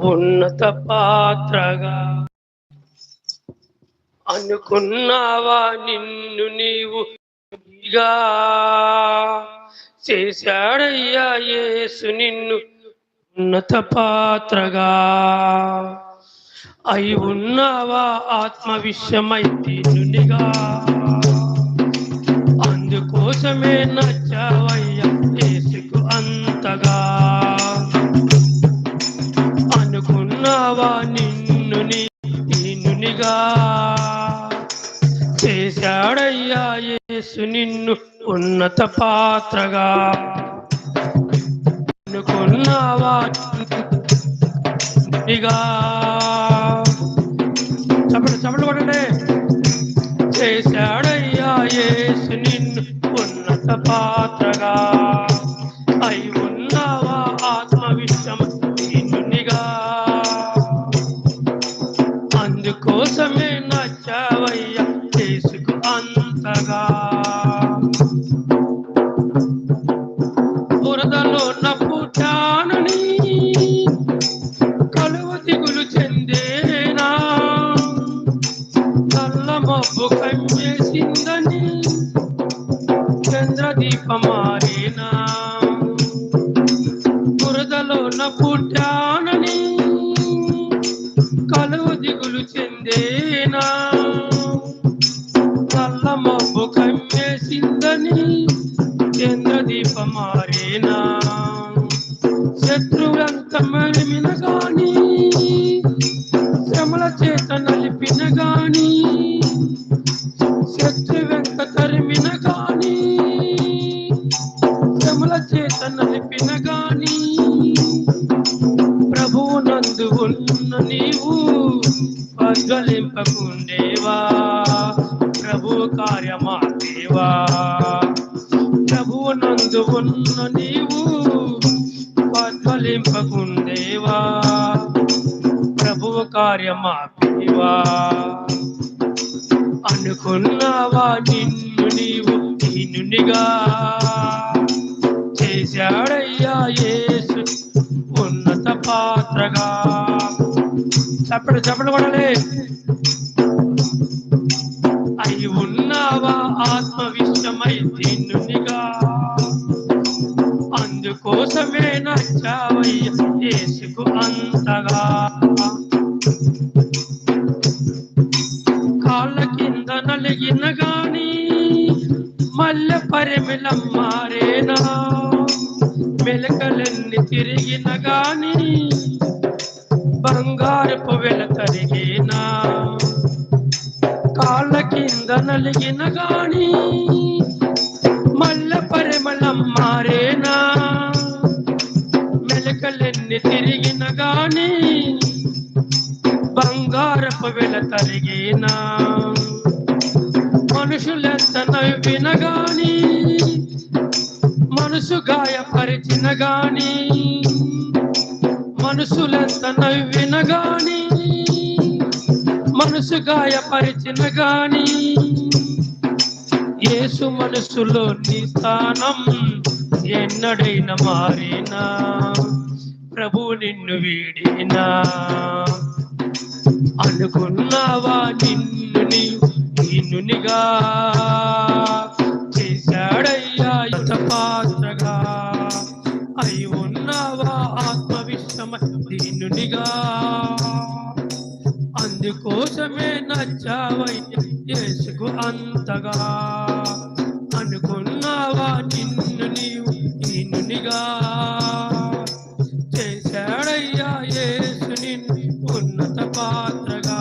ఉన్నత పాత్రగా అనుకున్నావా నిన్ను నీవు ఇగా చేశాడయ్యా యేసు నిన్ను ఉన్నత పాత్రగా అయి ఉన్నావా ఆత్మ విషయమై దీనునిగా అందుకోసమే నచ్చావయ్యా యేసుకు అంతగా అనుకున్నావా నిన్ను దీనునిగా చేశాడయ్యా యేసు నిన్ను ఉన్నత పాత్రగా అనుకున్నావా నిగా చప్పట్లు కొట్టండి. చేశాడయ్యా యేసు నిన్ను ఉన్నత పాత్రగా అయి ఉన్నావా ఆత్మ విషయం నిన్నునిగా అందుకోసమే నచ్చావయ్యా యేసుకు అంతగా బురదలో పుట్టానని కలువ దిగులు చెందేనా నల్ల మబ్బు కమ్మేసిందని చంద్రదీపమారేనా బురదలో పుట్టానని కలువ దిగులు చెందేనా నల్ల మబ్బు కమ్మేసిందని చంద్రదీపమారేనా శత్రువులంత మరిమిన గాని శ్రమల చేత నలిపిన గాని శత్రువెంత తరిమిన గాని శ్రమల చేత నలిపిన గాని ప్రభువు నందు ఉన్న నీవు పద్వలింపకుండేవా ప్రభువు కార్యమాదేవా ప్రభువు నందు ఉన్న నీవు పద్వలింపకుండేవా ప్రభువు కార్యమాదేవా అనుకున్నావా నిన్ను నీవు దీనునిగా చేశాడయ్యా యేసు ఉన్నత పాత్రగా చప్పట్లు కొడాలి. అయి ఉన్నావా ఆత్మ విషయమై దీనునిగా అందుకోసమే నచ్చావయ్యా యేసుకు అంతగా కాళ్ళ కింద నలిగిన గాని మల్లె పరిమిళం మారేనా మెలకలన్నీ తిరిగిన గాని బంగారపు వెల తరిగేనా కాళ్ళ కింద నలిగిన గాని మల్లె పరిమళం మారేనా మెలకలెన్ని తిరిగిన గాని బంగారపు వెల తరిగేనా మనుషులెంత నవ్విన గాని మనసు గాయపరిచిన గాని మనుషులెంత నవ్విన గాని మనసు గాయపరిచిన గాని యేసు మనసులో నీ స్థానం ఎన్నడైనా మారినా ప్రభు నిన్ను వీడినా అనుకున్నావా నిన్ను దీనునిగా చేశాడయ్యా ఇంత పాత్రగా అయి ఉన్నావా ఆత్మ విషయమై దీనునిగా అందుకోసమే నచ్చావయ్యా యేసుకు అంతగా అనుకున్నావా నిన్ను నీవు దీనునిగా చేశాడయ్యా యేసు నిన్ను ఉన్నత పాత్రగా